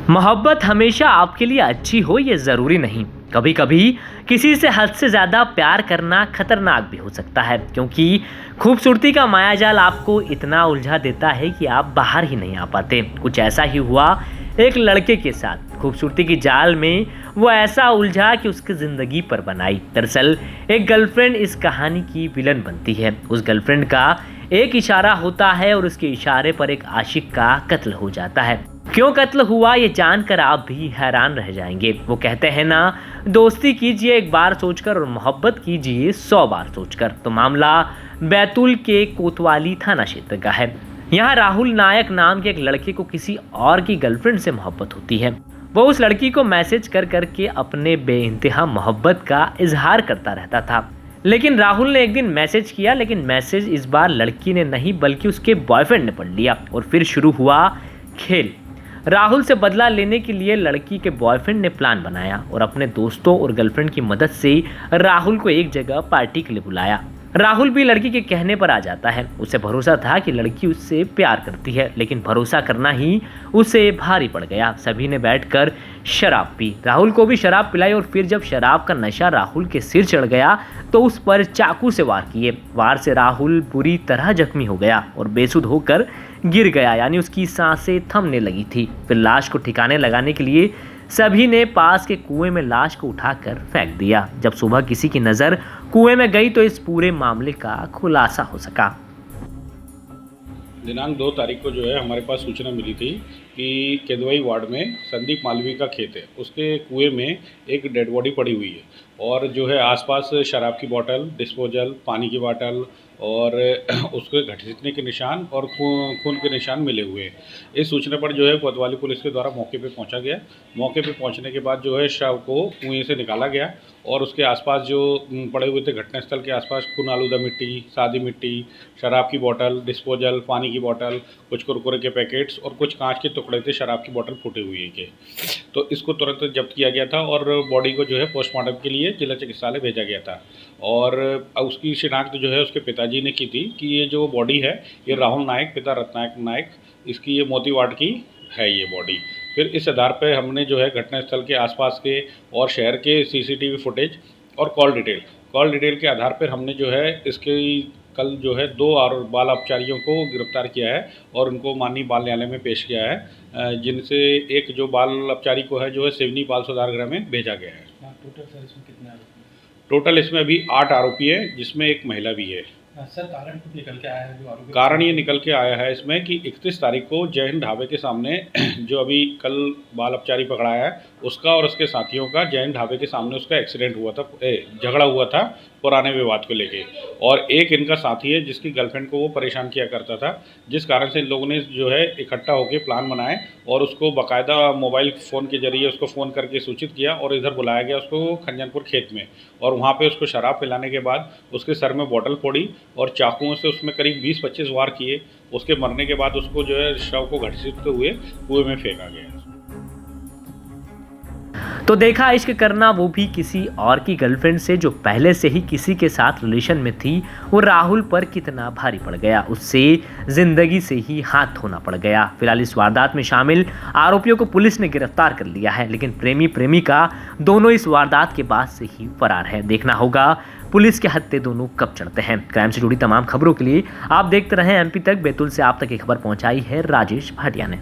मोहब्बत हमेशा आपके लिए अच्छी हो ये ज़रूरी नहीं। कभी कभी किसी से हद से ज़्यादा प्यार करना खतरनाक भी हो सकता है, क्योंकि खूबसूरती का मायाजाल आपको इतना उलझा देता है कि आप बाहर ही नहीं आ पाते। कुछ ऐसा ही हुआ एक लड़के के साथ। खूबसूरती की जाल में वो ऐसा उलझा कि उसकी ज़िंदगी पर बनाई। दरअसल एक गर्लफ्रेंड इस कहानी की विलन बनती है। उस गर्लफ्रेंड का एक इशारा होता है और उसके इशारे पर एक आशिक का कत्ल हो जाता है। क्यों कत्ल हुआ ये जानकर आप भी हैरान रह जाएंगे। वो कहते हैं ना, दोस्ती कीजिए एक बार सोचकर और मोहब्बत कीजिए 100 बार सोचकर। तो मामला बैतूल के कोतवाली थाना क्षेत्र का है। यहाँ राहुल नायक नाम के एक लड़के को किसी और की गर्लफ्रेंड से मोहब्बत होती है। वो उस लड़की को मैसेज कर करके अपने बेइंतहा मोहब्बत का इजहार करता रहता था। लेकिन राहुल ने एक दिन मैसेज किया, लेकिन मैसेज इस बार लड़की ने नहीं बल्कि उसके बॉयफ्रेंड ने पढ़ लिया और फिर शुरू हुआ खेल। राहुल से बदला लेने के लिए लड़की के बॉयफ्रेंड ने प्लान बनाया और अपने दोस्तों और गर्लफ्रेंड की मदद से राहुल को एक जगह पार्टी के लिए बुलाया। राहुल भी लड़की के कहने पर आ जाता है। उसे भरोसा था कि लड़की उससे प्यार करती है, लेकिन भरोसा करना ही उसे भारी पड़ गया। सभी ने बैठकर शराब पी। राहुल को भी शराब पिलाई और फिर जब शराब का नशा राहुल के सिर चढ़ गया तो उस पर चाकू से वार किए। वार से राहुल बुरी तरह जख्मी हो गया और बेसुध होकर गिर गया, यानी उसकी सांसें थमने लगी थी। फिर लाश को ठिकाने लगाने के लिए सभी ने पास के कुएं में लाश को उठाकर फेंक दिया। जब सुबह किसी की नज़र कुएं में गई तो इस पूरे मामले का खुलासा हो सका। दिनांक 2 तारीख को जो है हमारे पास सूचना मिली थी कि केदवई वार्ड में संदीप मालवी का खेत है, उसके कुएं में एक डेड बॉडी पड़ी हुई है और जो है आसपास शराब की बोतल, डिस्पोजल, पानी की बोतल और उसके घसीटने के निशान और खून के निशान मिले हुए हैं। इस सूचना पर जो है कोतवाली पुलिस के द्वारा मौके पे पहुंचा गया। मौके पे पहुंचने के बाद जो है शव को कुएं से निकाला गया और उसके आसपास जो पड़े हुए थे घटनास्थल के आसपास खून आलूदा मिट्टी, सादी मिट्टी, शराब की बोतल, डिस्पोजल, पानी की बोतल, कुछ कुरकुरे के पैकेट्स और कुछ कांच के टुकड़े थे शराब की बोतल फूटे हुए के। तो इसको तुरंत जब्त किया गया था और बॉडी को जो है पोस्टमार्टम के लिए जिला चिकित्सालय भेजा गया था। और उसकी शिनाख्त जो है उसके पिताजी ने की थी कि ये जो बॉडी है ये राहुल नायक, पिता रत्नायक नायक, इसकी ये मोती वार्ड की है ये बॉडी। फिर इस आधार पर हमने जो है घटनास्थल के आसपास के और शहर के सीसीटीवी फुटेज और कॉल डिटेल के आधार पर हमने जो है इसके कल जो है 2 और बाल अपचारियों को गिरफ्तार किया है और उनको माननीय बाल न्यायालय में पेश किया है, जिनसे एक जो बाल अपचारी को है जो है सिवनी बाल सुधार गृह में भेजा गया है। टोटल सर इसमें कितने आरोपी हैं? टोटल इसमें अभी 8 आरोपी है, जिसमें एक महिला भी है। सर कारण कुछ निकल के आया है जो आरोपी? कारण ये निकल के आया है इसमें कि 31 तारीख को जय हिंद ढाबे के सामने जो अभी कल बाल अपचारी पकड़ाया है उसका और उसके साथियों का जय हिंद ढाबे के सामने उसका एक्सीडेंट हुआ था, झगड़ा हुआ था पुराने विवाद को लेके। और एक इनका साथी है जिसकी गर्लफ्रेंड को वो परेशान किया करता था, जिस कारण से इन लोगों ने जो है इकट्ठा होकर प्लान बनाए और उसको बाकायदा मोबाइल फ़ोन के जरिए उसको फ़ोन करके सूचित किया और इधर बुलाया गया उसको खंजनपुर खेत में। और वहाँ पे उसको शराब पिलाने के बाद उसके सर में बोतल फोड़ी और चाकुओं से उसमें करीब 20-25 वार किए। उसके मरने के बाद उसको जो है शव को घसीटते हुए कुएं में फेंका गया। तो देखा, इश्क करना वो भी किसी और की गर्लफ्रेंड से जो पहले से ही किसी के साथ रिलेशन में थी, वो राहुल पर कितना भारी पड़ गया। उससे जिंदगी से ही हाथ धोना पड़ गया। फिलहाल इस वारदात में शामिल आरोपियों को पुलिस ने गिरफ्तार कर लिया है, लेकिन प्रेमी प्रेमिका दोनों इस वारदात के बाद से ही फरार है। देखना होगा पुलिस के हत्थे दोनों कब चढ़ते हैं। क्राइम से जुड़ी तमाम खबरों के लिए आप देखते रहें MP तक। बैतूल से आप तक ये खबर पहुंचाई है राजेश भाटिया ने।